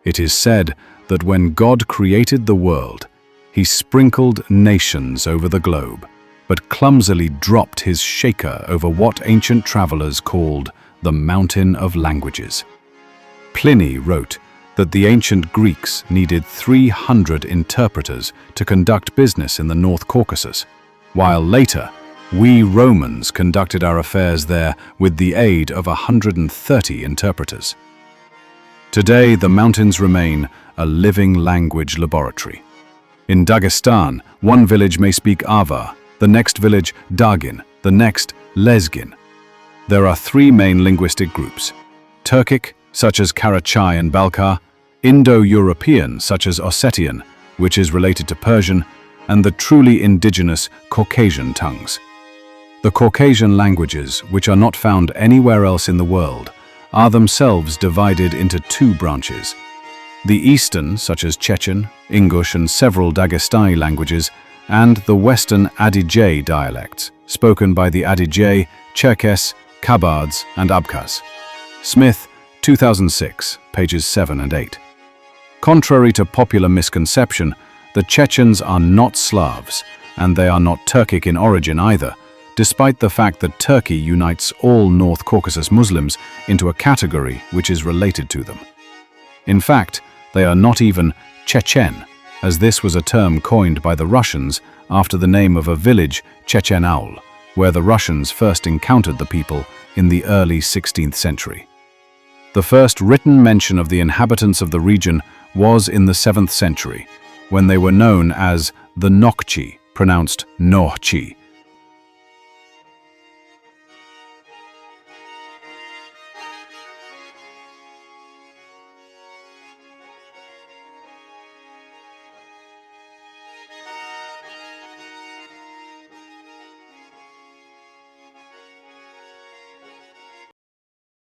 It is said that when God created the world, he sprinkled nations over the globe, but clumsily dropped his shaker over what ancient travelers called the mountain of languages. Pliny wrote that the ancient Greeks needed 300 interpreters to conduct business in the North Caucasus, while later, we Romans conducted our affairs there with the aid of 130 interpreters. Today, the mountains remain a living language laboratory. In Dagestan, one village may speak Avar, the next village Dagin, the next Lezgin. There are three main linguistic groups: Turkic, such as Karachay and Balkar; Indo-European, such as Ossetian, which is related to Persian; and the truly indigenous Caucasian tongues. The Caucasian languages, which are not found anywhere else in the world, are themselves divided into two branches: the Eastern, such as Chechen, Ingush, and several Dagestani languages, and the Western Adyghe dialects, spoken by the Adyghe, Cherkess, Kabards, and Abkhaz. Smith, 2006, pages 7 and 8. Contrary to popular misconception, the Chechens are not Slavs, and they are not Turkic in origin either, despite the fact that Turkey unites all North Caucasus Muslims into a category which is related to them. In fact, they are not even Chechen, as this was a term coined by the Russians after the name of a village, Chechen Aul, where the Russians first encountered the people in the early 16th century. The first written mention of the inhabitants of the region was in the 7th century, when they were known as the Nokchi, pronounced Nohchi,